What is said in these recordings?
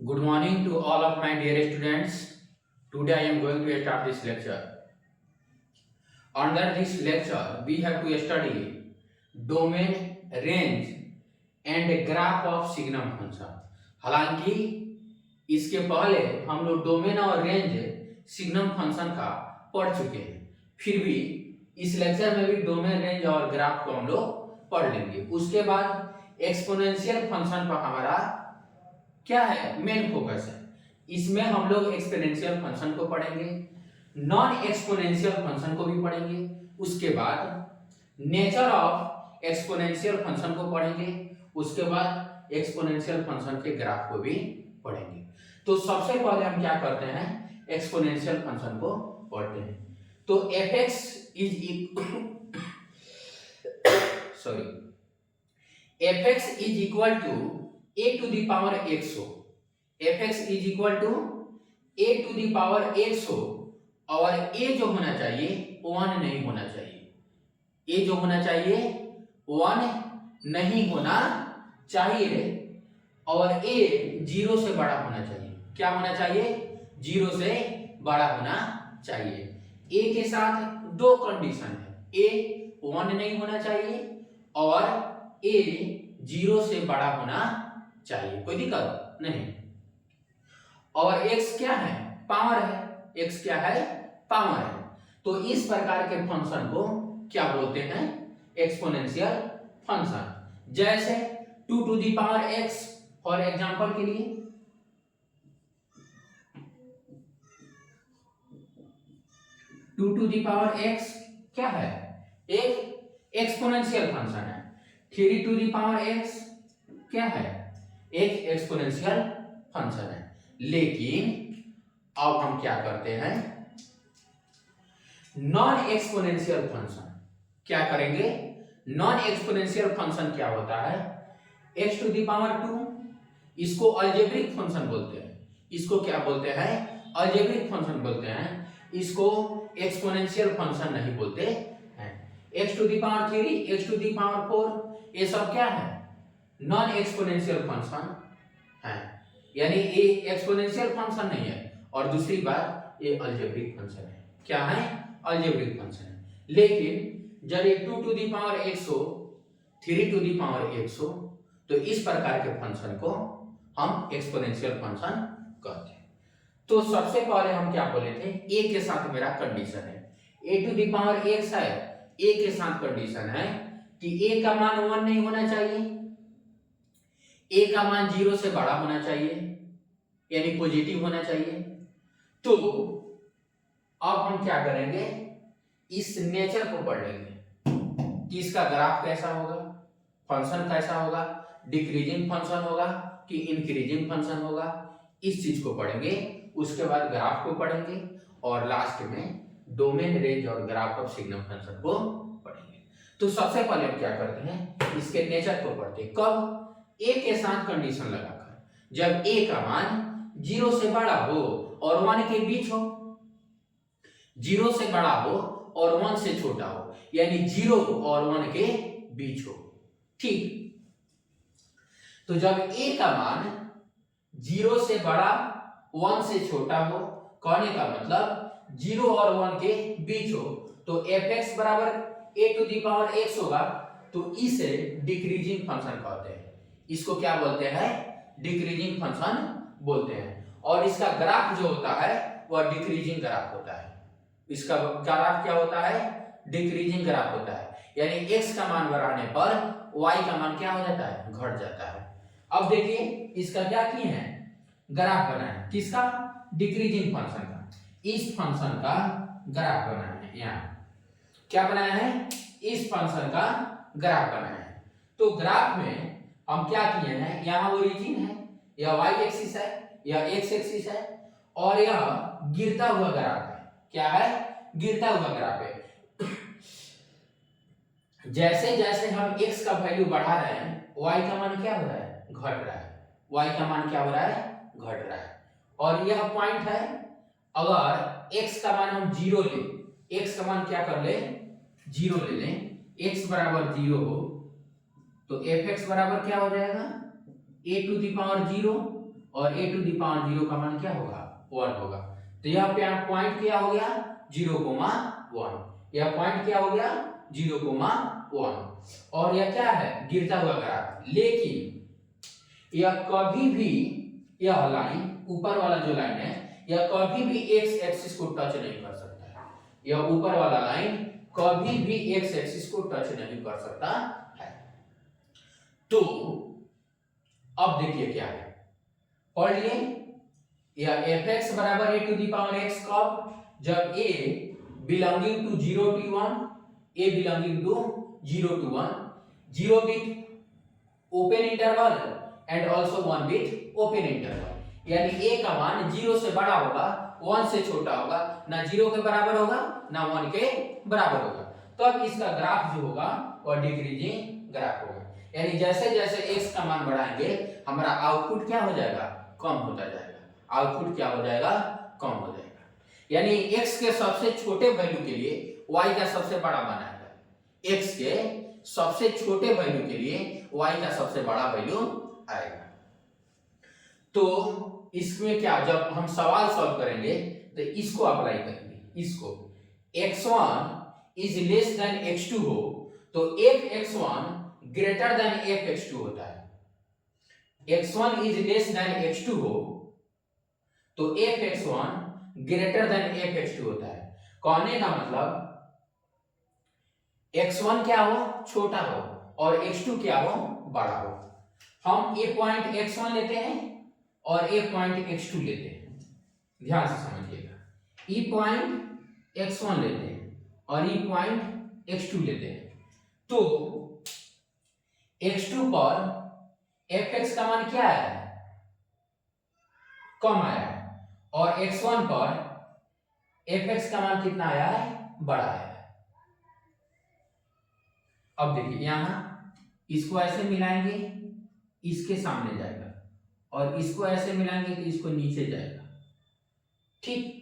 Good morning to all of my dear students. Today I am going to start this lecture. Under this lecture, we have to study domain, range and graph of signum function. हालांकि इसके पहले हम लोग domain और range signum function का पढ़ चुके हैं, फिर भी इस लेक्चर में भी डोमेन, रेंज और ग्राफ को हम लोग पढ़ लेंगे। उसके बाद एक्सपोनेंशियल फंक्शन पर हमारा क्या है, मेन फोकस है। इसमें हम लोग एक्सपोनेंशियल फंक्शन को पढ़ेंगे, नॉन एक्सपोनेंशियल फंक्शन को भी पढ़ेंगे। उसके बाद नेचर ऑफ एक्सपोनेंशियल फंक्शन को पढ़ेंगे। उसके बाद एक्सपोनेंशियल फंक्शन के ग्राफ को भी पढ़ेंगे। तो सबसे पहले हम क्या करते हैं, एक्सपोनेंशियल फंक्शन को पढ़ते हैं। तो fx is equal to a to the power x हो। fx is equal to a to the power x हो और a जो होना चाहिए 1 नहीं होना चाहिए। a जो होना चाहिए 1 नहीं होना चाहिए और a 0 से बड़ा होना चाहिए। क्या होना चाहिए? 0 से बड़ा होना चाहिए। a के साथ दो कंडीशन है, a 1 नहीं होना चाहिए और a 0 से बड़ा होना चाहिए। कोई दिक्कत नहीं। और x क्या है? पावर है। x क्या है? पावर है। तो इस प्रकार के फंक्शन को क्या बोलते हैं? Exponential function. जैसे 2 to the power x for example के लिए 2 to the power x क्या है? एक एक्सपोनेंशियल फंक्शन है। 3 to the power x क्या है? एक एक्सपोनेंशियल फंक्शन है। लेकिन अब हम क्या करते हैं, नॉन एक्सपोनेंशियल फंक्शन क्या करेंगे? नॉन एक्सपोनेंशियल फंक्शन क्या होता है? x टू द पावर 2, इसको अलजेब्रिक फंक्शन बोलते हैं। इसको क्या बोलते हैं? अलजेब्रिक फंक्शन बोलते हैं। इसको एक्सपोनेंशियल फंक्शन नहीं बोलते हैं। x to the power 3, x to the power 4, ये सब क्या है? नॉन एक्सपोनेंशियल फंक्शन है, यानी ये एक्सपोनेंशियल फंक्शन नहीं है। और दूसरी बात, ये अलजेब्रिक फंक्शन है। क्या है? अलजेब्रिक फंक्शन है। लेकिन जब ये 2 टू द पावर x हो, 3 टू द पावर x हो, तो इस प्रकार के फंक्शन को हम एक्सपोनेंशियल फंक्शन कहते हैं। तो सबसे पहले हम क्या बोले थे, a के साथ मेरा कंडीशन है, a to the power x है। a के साथ कंडीशन है कि a का मान 1 नहीं होना चाहिए, a का मान 0 से बड़ा होना चाहिए, यानी पॉजिटिव होना चाहिए। तो अब हम क्या करेंगे, इस नेचर को पढ़ लेंगे कि इसका ग्राफ कैसा होगा, फंक्शन कैसा होगा, डिक्रीजिंग फंक्शन होगा कि इंक्रीजिंग फंक्शन होगा, इस चीज को पढ़ेंगे। उसके बाद ग्राफ को पढ़ेंगे और लास्ट में डोमेन, रेंज और ग्राफ ऑफ सिग्नम फंक्शन को पढ़ेंगे। तो सबसे पहले हम क्या करते हैं, इसके नेचर को पढ़ते हैं। कब? a के साथ कंडीशन लगाकर, जब a का मान 0 से बड़ा हो और 1 के बीच हो, 0 से बड़ा हो और 1 से छोटा हो, यानी 0 और 1 के बीच हो। ठीक। तो जब a का मान 0 से बड़ा, 1 से छोटा हो, कहने का मतलब 0 और 1 के बीच हो, तो fx बराबर a to the power x होगा। तो इसे डिक्रीजिंग फंक्शन कहते हैं। इसको क्या बोलते हैं? डिक्रीजिंग फंक्शन बोलते हैं। और इसका ग्राफ जो होता है वह डिक्रीजिंग ग्राफ होता है। इसका ग्राफ क्या होता है? डिक्रीजिंग ग्राफ होता है, यानी x का मान बढ़ाने पर y का मान क्या हो जाता है? घट जाता है। अब देखिए इसका क्या किए हैं, ग्राफ बनाए। किसका? डिक्रीजिंग फंक्शन का। इस फंक्शन का ग्राफ बनाया है। यहाँ क्या बनाया है? इस फंक्शन का ग्राफ बनाया है। तो ग्राफ में हम क्या किए हैं, यहाँ ओरिजिन है, यह y एक्सिस है, यह x एक्सिस है और यह गिरता हुआ ग्राफ है। क्या है? गिरता हुआ ग्राफ है। जैसे जैसे हम x का वैल्यू बढ़ा रहे हैं, y का मान क्या हो रहा है? घट रहा है। y का मान क्या हो रहा है? घट रहा है। और यह पॉइंट है, अगर x का मान हम 0 ले, x का मान क्या कर ले? 0 ले लें, x बराबर 0 हो, तो fx बराबर क्या हो जाएगा? a टू द पावर 0 और a टू दी पावर 0 का मान क्या होगा 1 होगा। तो यह पॉइंट क्या हो गया 0,1, यह पॉइंट क्या हो गया 0,1 और यह क्या है गिरता हुआ ग्राफ। लेकिन यह कभी भी यह लाइन ऊपर वाला जो लाइन है यह कभी भी एक्स एक्सिस को टच नहीं कर सकता है। यह ऊपर वाला लाइन कभी भी एक्स एक्सिस को टच नहीं कर सकता है। तो अब देखिए क्या है पढ़ लिए यह fx बराबर a to the power x कब जब a belonging to 0 to 1, a belonging to 0 to 1, 0 bit open interval and also 1 bit open interval, यानी a का मान 0 से बड़ा होगा 1 से छोटा होगा, ना 0 के बराबर होगा ना 1 के बराबर होगा। तब इसका ग्राफ जो होगा वह डिक्रीजिंग ग्राफ होगा, यानी जैसे जैसे x का मान बढ़ाएंगे हमारा आउटपुट क्या हो जाएगा कम होता जाएगा, आउटपुट क्या हो जाएगा कम हो जाएगा। यानी x के सबसे छोटे वैल्यू के लिए y का सबसे बड़ा मान आएगा, x के सबसे छोटे वैल्यू के लिए y का सबसे बड़ा वैल्यू आएगा। तो इसमें क्या जब हम सवाल सॉल्व करेंगे तो इसको अप्लाई करेंगे, इसको x1 is less than x2 हो तो fx1 ग्रेटर देन fx2 होता है, x1 is less than x2 हो तो fx1 ग्रेटर देन fx2 होता है। कहने का मतलब x1 क्या हो छोटा हो और x2 क्या हो बड़ा हो। हम a पॉइंट x1 लेते हैं और a पॉइंट x2 लेते हैं, ध्यान से समझिएगा। e पॉइंट x1 लेते हैं और e पॉइंट x2 लेते हैं तो x2 पर fx का मान क्या है कम आया है और x1 पर fx का मान कितना आया है बड़ा आया है। अब देखिए यहां इसको ऐसे मिलाएंगे इसके सामने जाएगा और इसको ऐसे मिलाएंगे तो इसको नीचे जाएगा, ठीक।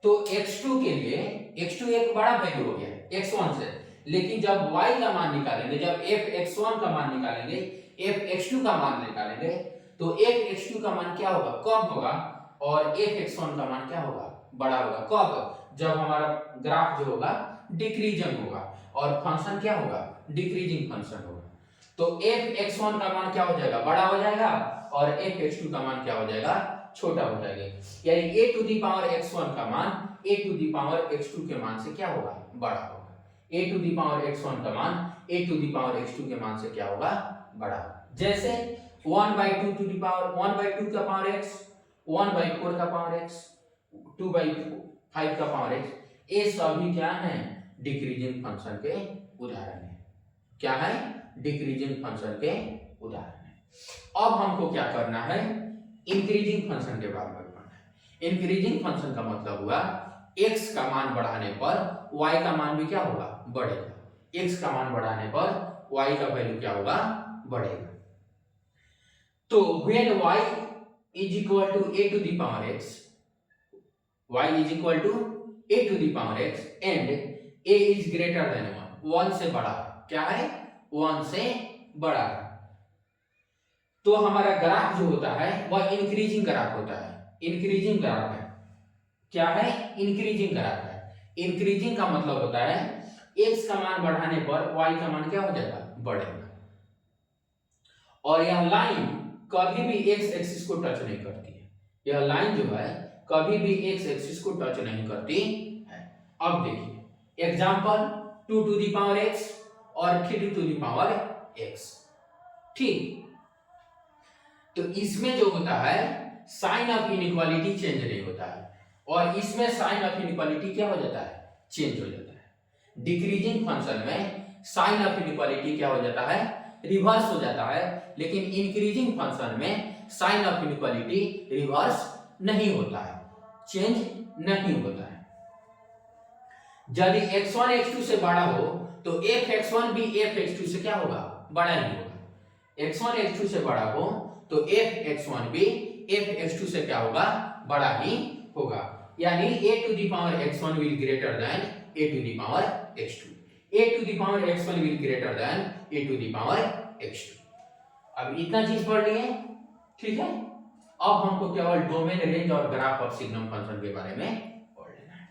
तो x2 के लिए x2 एक बड़ा वैल्यू हो गया x1 से, लेकिन जब y का मान निकालेंगे, जब fx1 का मान निकालेंगे, fx2 का मान निकालेंगे तो fx2 का मान क्या होगा कम होगा और fx1 का मान क्या होगा बड़ा होगा। कब जब हमारा ग्राफ जो होगा डिक्रीजिंग होगा और फंक्शन क्या होगा डिक्रीजिंग फंक्शन होगा। तो fx1 का मान क्या हो जाएगा बड़ा हो जाएगा और fx2 का मान क्या हो जाएगा छोटा हो जाएगा, यानी a to the power x1 का मान a to the power x2 के मान से क्या होगा बड़ा होगा, a to the power x1 का मान a to the power x2 के मान से क्या होगा बड़ा होगा। जैसे 1/2 टू दी पावर 1/2 का पावर x, 1/4 का पावर x, 2/5 का पावर x, ये सभी क्या है डिक्रीजिंग फंक्शन के उदाहरण है। क्या है डिक्रीजिंग फंक्शन के उदाहरण है। अब हमको क्या करना है इंक्रीजिंग फंक्शन के बारे में पढ़ना है। इंक्रीजिंग फंक्शन का मतलब हुआ x का मान बढ़ाने पर y का मान भी क्या होगा बढ़ेगा, x का मान बढ़ाने पर y का वैल्यू क्या होगा बढ़ेगा। तो when y is equal to a to the power x, y is equal to a to the power x and a is greater than 1 से बड़ा, क्या है 1 से बड़ा है, तो हमारा ग्राफ जो होता है वह इंक्रीजिंग ग्राफ होता है। इंक्रीजिंग ग्राफ है, क्या है इंक्रीजिंग ग्राफ है। इंक्रीजिंग का मतलब होता है x का मान बढ़ाने पर y का मान क्या हो जाएगा बढ़ेगा और यह लाइन कभी भी x एक्सिस को टच नहीं करती है, यह लाइन जो है कभी भी x एक्सिस को टच नहीं करती है। अब देखिए example 2 to the power x और 3 टू दी पावर x, ठीक। तो इसमें जो होता है साइन ऑफ इनइक्वालिटी चेंज नहीं होता है और इसमें साइन ऑफ इनइक्वालिटी क्या हो जाता है चेंज हो जाता है। डिक्रीजिंग फंक्शन में साइन ऑफ इनइक्वालिटी क्या हो जाता है रिवर्स हो जाता है, लेकिन इंक्रीजिंग फंक्शन में साइन ऑफ इनइक्वालिटी रिवर्स नहीं होता है, चेंज नहीं होता है। यदि x1 x2 से बड़ा हो तो fx1 भी fx2 से क्या होगा बड़ा ही होगा, x1 x2 से बड़ा हो तो fx1 भी fx2 से क्या होगा बड़ा ही होगा, यानी a to the power x1 will greater than a to the power x2, a to the power x1 will greater than a to the power x2। अब इतना चीज पढ़ लिए, ठीक है। अब हमको केवल डोमेन, रेंज और ग्राफ ऑफ सिग्नम फंक्शन के बारे में पढ़ लेना है।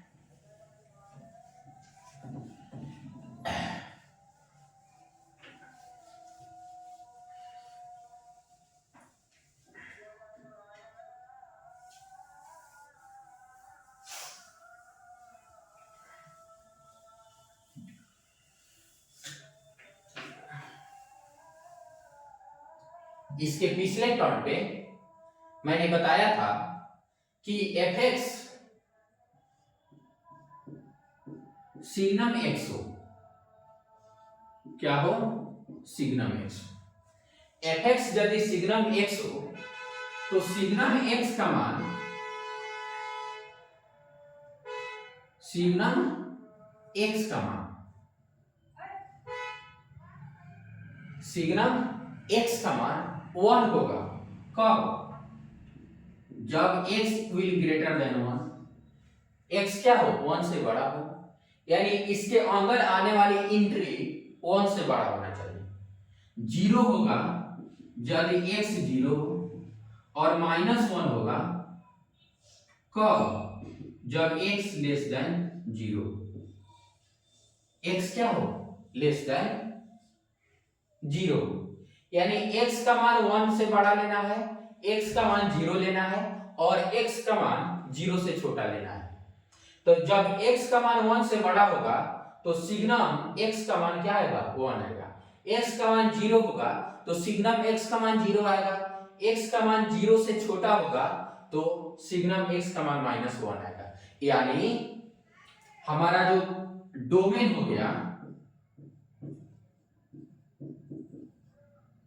इसके पिछले टर्म पे मैंने बताया था कि fx सिग्नम x हो, क्या हो, सिग्नम x। fx यदि सिग्नम x हो तो सिग्नम x का मान, सिग्नम x का मान, सिग्नम x का मान 1 होगा। कब? जब x will greater then 1। x क्या हो, 1 से बड़ा हो, यानी इसके अंदर आने वाली एंट्री 1 से बड़ा होना चाहिए। 0 होगा यदि x 0 हो, और -1 होगा कब? जब x लेस देन 0। x क्या हो, लेस देन 0, यानी x का मान 1 से बड़ा लेना है, x का मान 0 लेना है, और x का मान 0 से छोटा लेना है। तो जब x का मान 1 से बड़ा होगा तो सिग्नम x का मान क्या आएगा, 1 आएगा। x का मान 0 होगा तो सिग्नम x का मान 0 आएगा। x का मान 0 से छोटा होगा तो सिग्नम x का मान -1 आएगा। यानी हमारा जो डोमेन हो गया,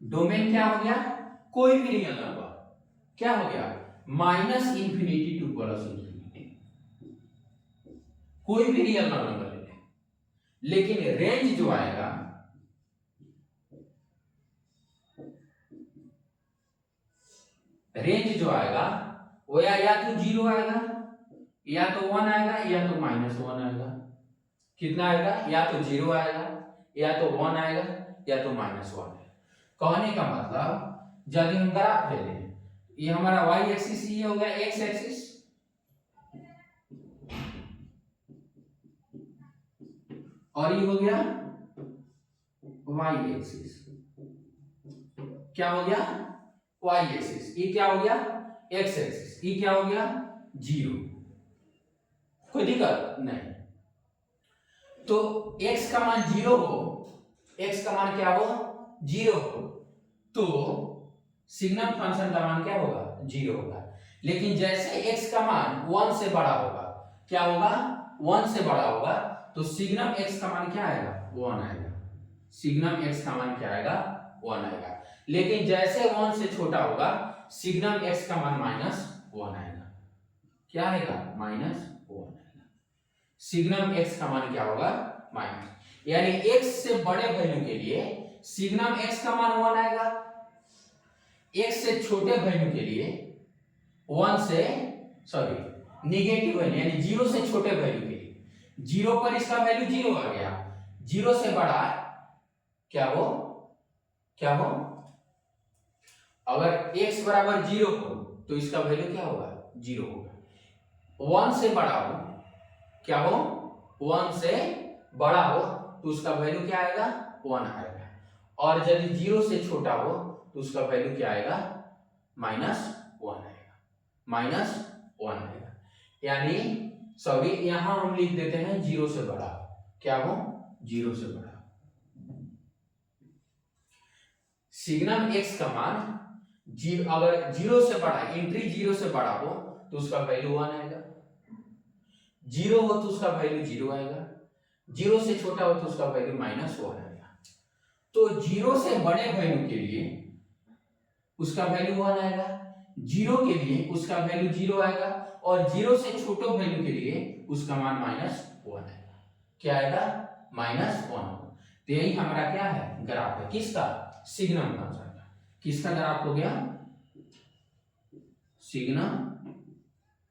डोमेन क्या हो गया, कोई भी रियल नंबर, क्या हो गया, -इंफिनिटी टू +इंफिनिटी, कोई भी रियल नंबर ले लें। लेकिन रेंज जो आएगा, रेंज जो आएगा वो या तो 0 आएगा, या तो 1 आएगा, या तो -1 आएगा। कितना आएगा, या तो 0 आएगा, या तो 1 आएगा, या तो -1 आएगा। कहने का मतलब यदि हम ग्राफ ले लें, ये हमारा y एक्सिस, ये हो गया x एक्सिस, और ये हो गया y एक्सिस। क्या हो गया, y एक्सिस। ये क्या हो गया, x एक्सिस। ये क्या हो गया, 0। कोई दिक्कत नहीं। तो x का मान 0 हो, x का मान क्या हो, 0 हो, तो सिग्नम फंक्शन का मान क्या होगा, 0 होगा। लेकिन जैसे x का मान 1 से बड़ा होगा, क्या होगा, 1 से बड़ा होगा, तो सिग्नम x का मान क्या आएगा, 1 आएगा। सिग्नम x का मान क्या आएगा, 1 आएगा। लेकिन जैसे 1 से छोटा होगा, सिग्नम x का मान -1 आएगा। क्या आएगा, -1 आएगा। सिग्नम x का मान क्या होगा, माइनस, यानी x से बड़े वैल्यू के लिए सिग्नम x का मान 1 आएगा, x से छोटे वैल्यू के लिए 1 से, सॉरी निगेटिव वैल्यू यानी 0 से छोटे वैल्यू के लिए 0 पर इसका वैल्यू 0 आ गया, 0 से बड़ा क्या हो, क्या हो, अगर x बराबर 0 हो तो इसका वैल्यू क्या होगा, 0 होगा। 1 से बड़ा हो, क्या हो, 1 से बड़ा हो तो उसका वैल्यू क्या आएगा, 1 आएगा। और यदि 0 से छोटा हो तो उसका वैल्यू क्या आएगा, -1 आएगा, -1 आएगा। यानी सॉरी यहां हम लिख देते हैं 0 से बड़ा, क्या हो, 0 से बड़ा। सिग्नम x का मान अगर 0 से बड़ा, एंट्री 0 से बड़ा हो तो उसका वैल्यू 1 आएगा, 0 हो तो उसका वैल्यू 0 आएगा, 0 से छोटा हो तो उसका वैल्यू -1 आएगा। तो 0 से बड़े वैल्यू के लिए उसका वैल्यू 1 आएगा, 0 के लिए उसका वैल्यू 0 आएगा, और 0 से छोटे वैल्यू के लिए उसका मान -1 आएगा। क्या आएगा, -1। तो यही हमारा क्या है, ग्राफ है, किसका, सिग्नम फंक्शन का। किसका ग्राफ हो गया, सिग्नम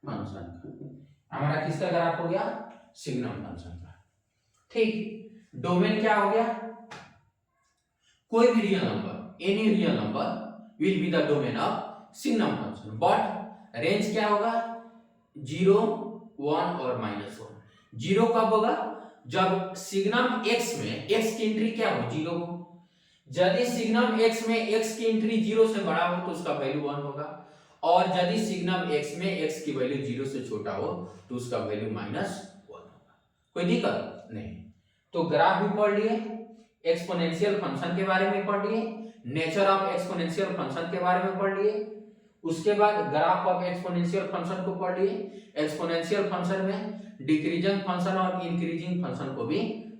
फंक्शन का। हमारा किसका ग्राफ हो गया, सिग्नम फंक्शन का। ठीक, डोमेन क्या हो गया, कोई भी real number, any real number will be the domain of signum function, but range क्या होगा 0, 1 और -1। 0 कब होगा जब सिग्नम x में x की एंट्री क्या हो 0 हो। यदि सिग्नम x में x की एंट्री 0 से बड़ा हो तो उसका वैल्यू 1 होगा, और यदि सिग्नम x में x की वैल्यू 0 से छोटा हो तो उसका वैल्यू -1 होगा। कोई दिक्कत नहीं। तो ग्राफ भी पढ़ लिए, एक्सपोनेंशियल फंक्शन के बारे में पढ़ लिए, नेचर ऑफ एक्सपोनेंशियल फंक्शन के बारे में पढ़ लिए, उसके बाद ग्राफ ऑफ एक्सपोनेंशियल फंक्शन को पढ़ लिए। एक्सपोनेंशियल फंक्शन में डिक्रीजिंग फंक्शन और इंक्रीजिंग फंक्शन को भी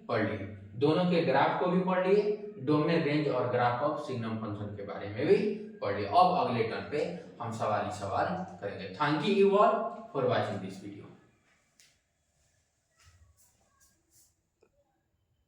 पढ़ लिए, दोनों के ग्राफ को भी पढ़ लिए, डोमेन रेंज और ग्राफ ऑफ सिग्नम फंक्शन के बारे में भी पढ़ लिए। अब अगले टर्न पे हम सवाल ही सवाल करेंगे। Thank you all for watching this video.